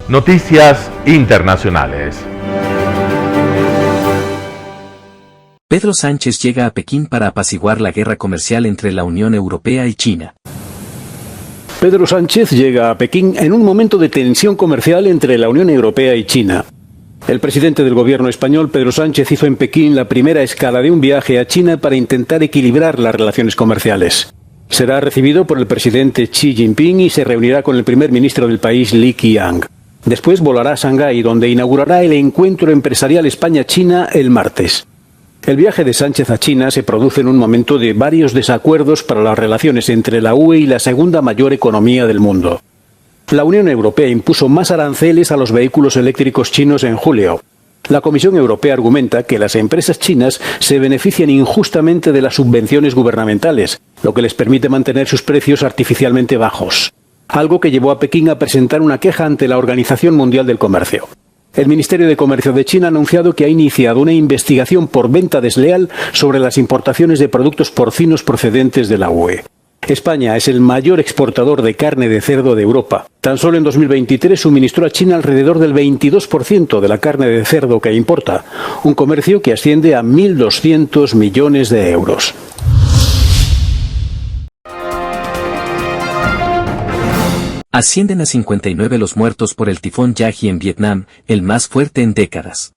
Noticias internacionales. Pedro Sánchez llega a Pekín para apaciguar la guerra comercial entre la Unión Europea y China. Pedro Sánchez llega a Pekín en un momento de tensión comercial entre la Unión Europea y China. El presidente del gobierno español, Pedro Sánchez, hizo en Pekín la primera escala de un viaje a China para intentar equilibrar las relaciones comerciales. Será recibido por el presidente Xi Jinping y se reunirá con el primer ministro del país, Li Qiang. Después volará a Shanghái, donde inaugurará el encuentro empresarial España-China el martes. El viaje de Sánchez a China se produce en un momento de varios desacuerdos para las relaciones entre la UE y la segunda mayor economía del mundo. La Unión Europea impuso más aranceles a los vehículos eléctricos chinos en julio. La Comisión Europea argumenta que las empresas chinas se benefician injustamente de las subvenciones gubernamentales, lo que les permite mantener sus precios artificialmente bajos. Algo que llevó a Pekín a presentar una queja ante la Organización Mundial del Comercio. El Ministerio de Comercio de China ha anunciado que ha iniciado una investigación por venta desleal sobre las importaciones de productos porcinos procedentes de la UE. España es el mayor exportador de carne de cerdo de Europa. Tan solo en 2023 suministró a China alrededor del 22% de la carne de cerdo que importa, un comercio que asciende a 1.200 millones de euros. Ascienden a 59 los muertos por el tifón Yagi en Vietnam, el más fuerte en décadas.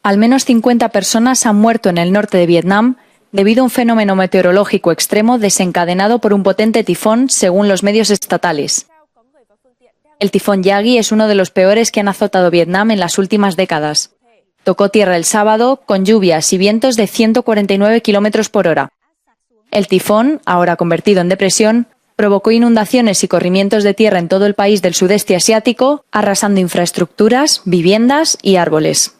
Al menos 50 personas han muerto en el norte de Vietnam debido a un fenómeno meteorológico extremo desencadenado por un potente tifón, según los medios estatales. El tifón Yagi es uno de los peores que han azotado Vietnam en las últimas décadas. tocó tierra el sábado con lluvias y vientos de 149 kilómetros por hora. El tifón, ahora convertido en depresión, provocó inundaciones y corrimientos de tierra en todo el país del sudeste asiático, arrasando infraestructuras, viviendas y árboles.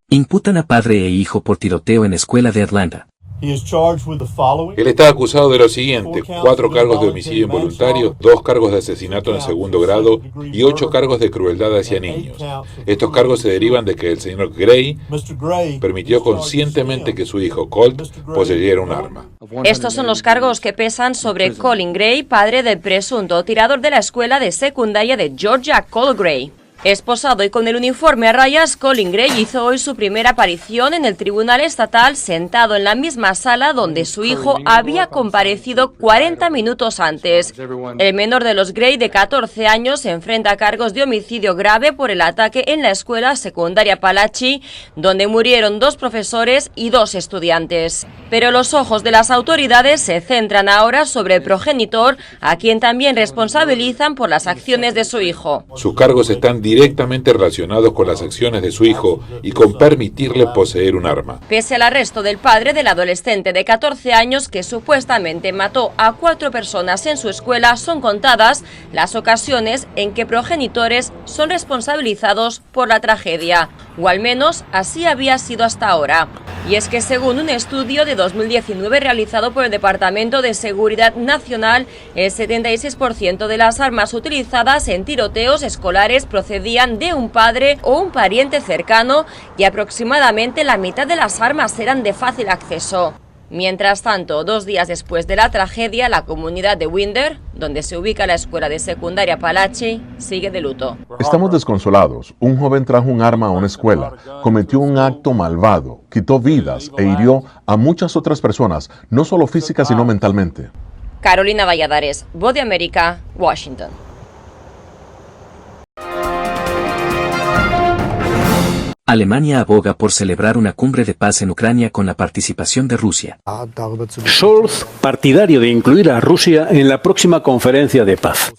Imputan a padre e hijo por tiroteo en escuela de Atlanta. Él está acusado de lo siguiente: 4 cargos de homicidio involuntario, 2 cargos de asesinato en segundo grado y 8 cargos de crueldad hacia niños. Estos cargos se derivan de que el señor Gray permitió conscientemente que su hijo Colt poseyera un arma. Estos son los cargos que pesan sobre Colin Gray, padre del presunto tirador de la escuela de secundaria de Georgia, Cole Gray. Esposado y con el uniforme a rayas, Colin Gray hizo hoy su primera aparición en el tribunal estatal, sentado en la misma sala donde su hijo había comparecido 40 minutos antes. El menor de los Gray, de 14 años, se enfrenta a cargos de homicidio grave por el ataque en la escuela secundaria Palachi, donde murieron 2 profesores y 2 estudiantes. Pero los ojos de las autoridades se centran ahora sobre el progenitor, a quien también responsabilizan por las acciones de su hijo. Sus cargos están directamente relacionados con las acciones de su hijo y con permitirle poseer un arma. Pese al arresto del padre del adolescente de 14 años que supuestamente mató a 4 personas en su escuela, son contadas las ocasiones en que progenitores son responsabilizados por la tragedia, o al menos así había sido hasta ahora. Y es que según un estudio de 2019 realizado por el Departamento de Seguridad Nacional, el 76% de las armas utilizadas en tiroteos escolares procedían de un padre o un pariente cercano y aproximadamente la mitad de las armas eran de fácil acceso. Mientras tanto, 2 días después de la tragedia, la comunidad de Winder, donde se ubica la escuela de secundaria Palachi, sigue de luto. Estamos desconsolados. Un joven trajo un arma a una escuela, cometió un acto malvado, quitó vidas e hirió a muchas otras personas, no solo físicas sino mentalmente. Carolina Valladares, Voz de América, Washington. Alemania aboga por celebrar una cumbre de paz en Ucrania con la participación de Rusia. Scholz, partidario de incluir a Rusia en la próxima conferencia de paz.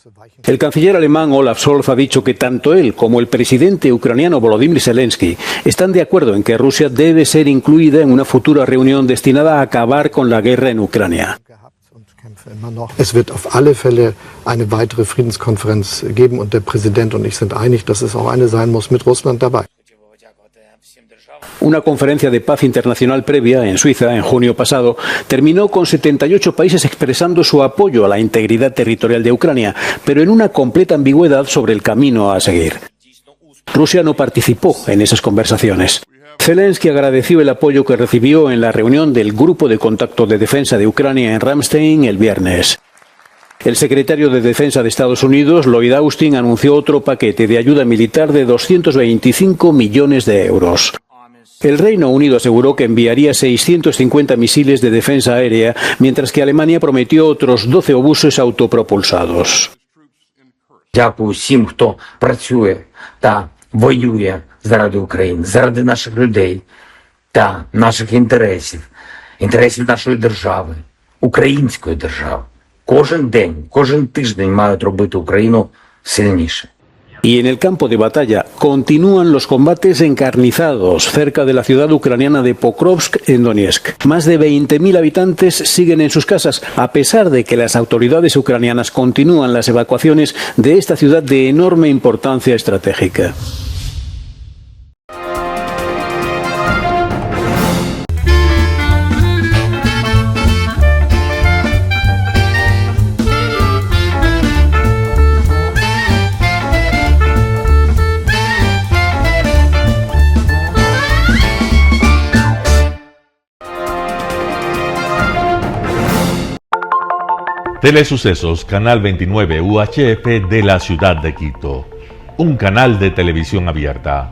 El canciller alemán Olaf Scholz ha dicho que tanto él como el presidente ucraniano Volodymyr Zelensky están de acuerdo en que Rusia debe ser incluida en una futura reunión destinada a acabar con la guerra en Ucrania. Es wird auf alle Fälle eine weitere Friedenskonferenz geben und der Präsident und ich sind einig, dass es auch eine sein muss mit Russland dabei. Una conferencia de paz internacional previa en Suiza en junio pasado terminó con 78 países expresando su apoyo a la integridad territorial de Ucrania, pero en una completa ambigüedad sobre el camino a seguir. Rusia no participó en esas conversaciones. Zelensky agradeció el apoyo que recibió en la reunión del Grupo de Contacto de Defensa de Ucrania en Ramstein el viernes. El secretario de Defensa de Estados Unidos, Lloyd Austin, anunció otro paquete de ayuda militar de 225 millones de euros. El Reino Unido aseguró que enviaría 650 misiles de defensa aérea, mientras que Alemania prometió otros 12 obuses autopropulsados. Дякую всім, хто працює та воює заради України, заради наших людей та наших інтересів, інтересів нашої держави, української держави. Кожен день, кожен тиждень мають робити Україну сильніше. Y en el campo de batalla continúan los combates encarnizados cerca de la ciudad ucraniana de Pokrovsk en Donetsk. Más de 20.000 habitantes siguen en sus casas, a pesar de que las autoridades ucranianas continúan las evacuaciones de esta ciudad de enorme importancia estratégica. Telesucesos, Canal 29 UHF de la ciudad de Quito. Un canal de televisión abierta,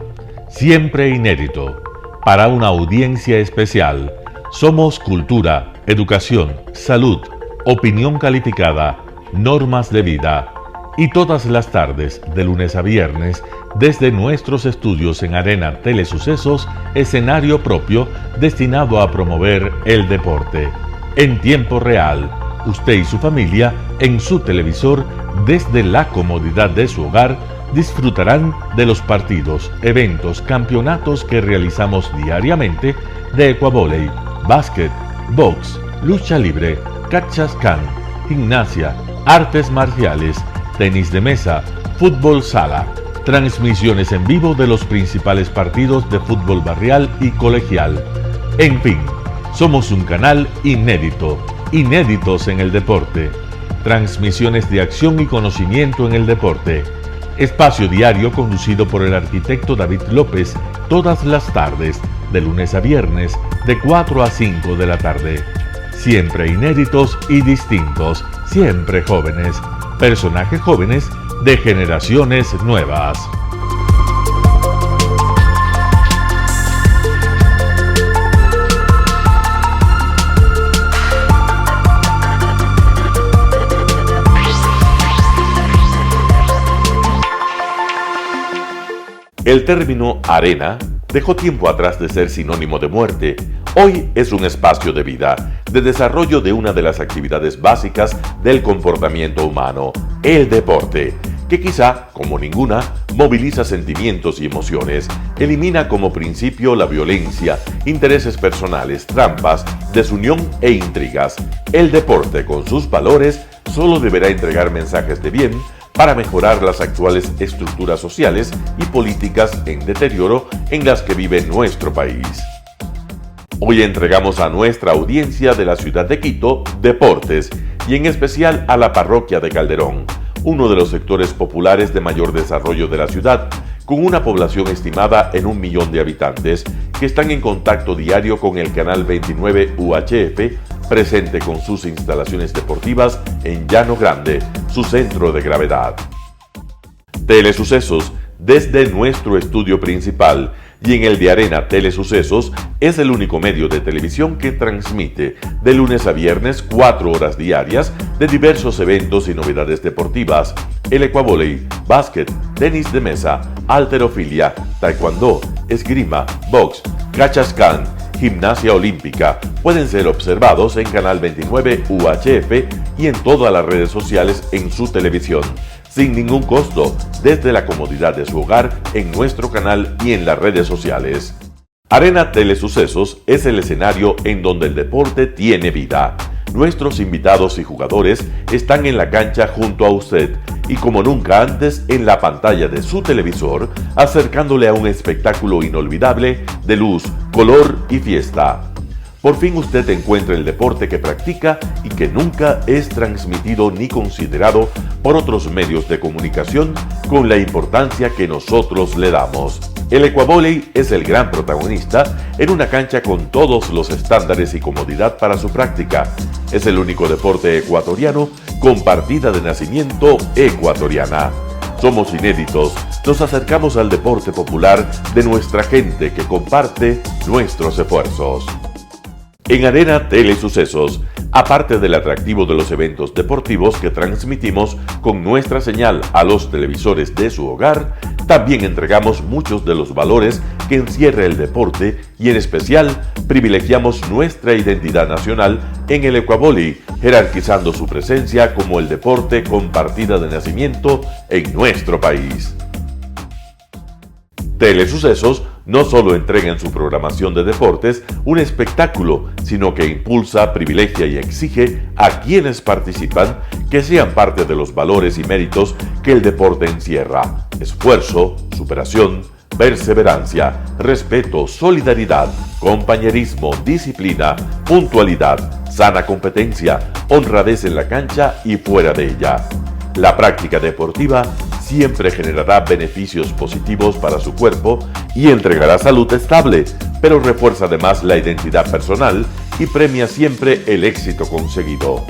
siempre inédito, para una audiencia especial. Somos cultura, educación, salud, opinión calificada, normas de vida. Y todas las tardes, de lunes a viernes, desde nuestros estudios en Arena Telesucesos, escenario propio destinado a promover el deporte. En tiempo real, usted y su familia en su televisor desde la comodidad de su hogar, disfrutarán de los partidos, eventos, campeonatos que realizamos diariamente de ecuavóley, básquet, box, lucha libre, cachascán, gimnasia, artes marciales, tenis de mesa, fútbol sala, transmisiones en vivo de los principales partidos de fútbol barrial y colegial. En fin, somos un canal inédito, inéditos en el deporte. Transmisiones de acción y conocimiento en el deporte. Espacio diario conducido por el arquitecto David López todas las tardes, de lunes a viernes, de 4 a 5 de la tarde. Siempre inéditos y distintos, siempre jóvenes. Personajes jóvenes de generaciones nuevas. El término arena dejó tiempo atrás de ser sinónimo de muerte. Hoy es un espacio de vida, de desarrollo de una de las actividades básicas del comportamiento humano, el deporte, que quizá, como ninguna, moviliza sentimientos y emociones, elimina como principio la violencia, intereses personales, trampas, desunión e intrigas. El deporte, con sus valores, solo deberá entregar mensajes de bien para mejorar las actuales estructuras sociales y políticas en deterioro en las que vive nuestro país. Hoy entregamos a nuestra audiencia de la ciudad de Quito deportes y en especial a la parroquia de Calderón, uno de los sectores populares de mayor desarrollo de la ciudad, con una población estimada en 1 millón de habitantes que están en contacto diario con el canal 29 UHF, presente con sus instalaciones deportivas en Llano Grande, su centro de gravedad. Telesucesos, desde nuestro estudio principal y en el de Arena Telesucesos, es el único medio de televisión que transmite de lunes a viernes 4 horas diarias de diversos eventos y novedades deportivas: el ecuavóley, básquet, tenis de mesa, halterofilia, taekwondo, esgrima, box, cachascán, gimnasia olímpica. Pueden ser observados en Canal 29 UHF y en todas las redes sociales en su televisión, sin ningún costo, desde la comodidad de su hogar, en nuestro canal y en las redes sociales. Arena Telesucesos es el escenario en donde el deporte tiene vida. Nuestros invitados y jugadores están en la cancha junto a usted y como nunca antes en la pantalla de su televisor, acercándole a un espectáculo inolvidable de luz, color y fiesta. Por fin usted encuentra el deporte que practica y que nunca es transmitido ni considerado por otros medios de comunicación con la importancia que nosotros le damos. El ecuavóley es el gran protagonista en una cancha con todos los estándares y comodidad para su práctica. Es el único deporte ecuatoriano con partida de nacimiento ecuatoriana. Somos inéditos, nos acercamos al deporte popular de nuestra gente que comparte nuestros esfuerzos. En Arena Telesucesos, aparte del atractivo de los eventos deportivos que transmitimos con nuestra señal a los televisores de su hogar, también entregamos muchos de los valores que encierra el deporte y en especial privilegiamos nuestra identidad nacional en el ecuavóley, jerarquizando su presencia como el deporte con partida de nacimiento en nuestro país. Telesucesos no solo entrega en su programación de deportes un espectáculo, sino que impulsa, privilegia y exige a quienes participan que sean parte de los valores y méritos que el deporte encierra: esfuerzo, superación, perseverancia, respeto, solidaridad, compañerismo, disciplina, puntualidad, sana competencia, honradez en la cancha y fuera de ella. La práctica deportiva siempre generará beneficios positivos para su cuerpo y entregará salud estable, pero refuerza además la identidad personal y premia siempre el éxito conseguido.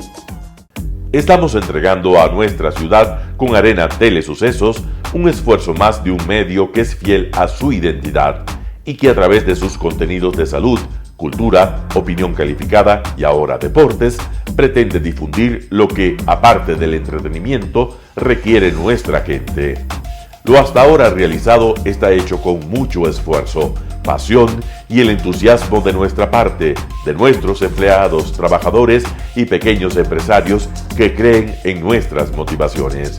Estamos entregando a nuestra ciudad con Arena Telesucesos un esfuerzo más de un medio que es fiel a su identidad y que a través de sus contenidos de salud, cultura, opinión calificada y ahora deportes, pretende difundir lo que, aparte del entretenimiento, requiere nuestra gente. Lo hasta ahora realizado está hecho con mucho esfuerzo, pasión y el entusiasmo de nuestra parte, de nuestros empleados, trabajadores y pequeños empresarios que creen en nuestras motivaciones.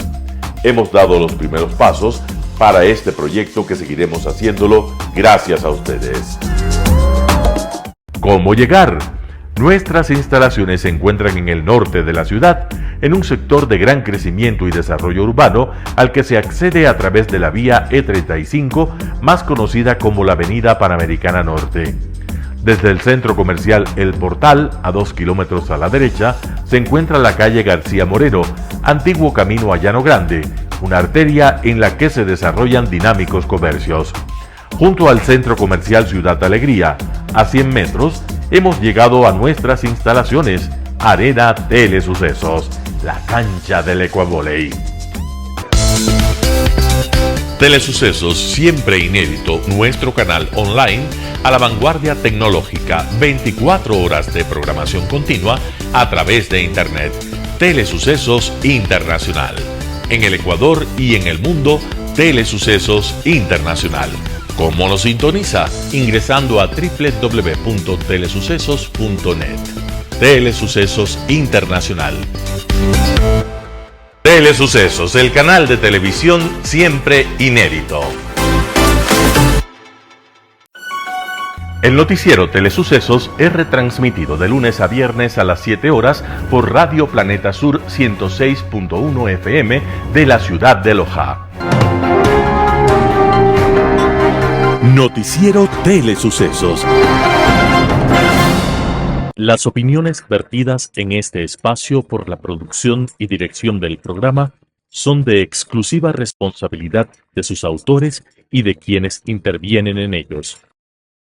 Hemos dado los primeros pasos para este proyecto que seguiremos haciéndolo gracias a ustedes. ¿Cómo llegar? Nuestras instalaciones se encuentran en el norte de la ciudad, en un sector de gran crecimiento y desarrollo urbano al que se accede a través de la vía E35, más conocida como la Avenida Panamericana Norte. Desde el centro comercial El Portal, a 2 kilómetros a la derecha, se encuentra la calle García Moreno, antiguo camino a Llano Grande, una arteria en la que se desarrollan dinámicos comercios. Junto al centro comercial Ciudad Alegría, a 100 metros, hemos llegado a nuestras instalaciones, Arena Telesucesos, la cancha del Ecuavoley. Telesucesos, siempre inédito, nuestro canal online a la vanguardia tecnológica, 24 horas de programación continua a través de Internet. Telesucesos Internacional. En el Ecuador y en el mundo, Telesucesos Internacional. ¿Cómo nos sintoniza? Ingresando a www.telesucesos.net. Telesucesos Internacional. Telesucesos, el canal de televisión siempre inédito. El noticiero Telesucesos es retransmitido de lunes a viernes a las 7 horas por Radio Planeta Sur 106.1 FM de la ciudad de Loja. Noticiero Telesucesos. Las opiniones vertidas en este espacio por la producción y dirección del programa son de exclusiva responsabilidad de sus autores y de quienes intervienen en ellos.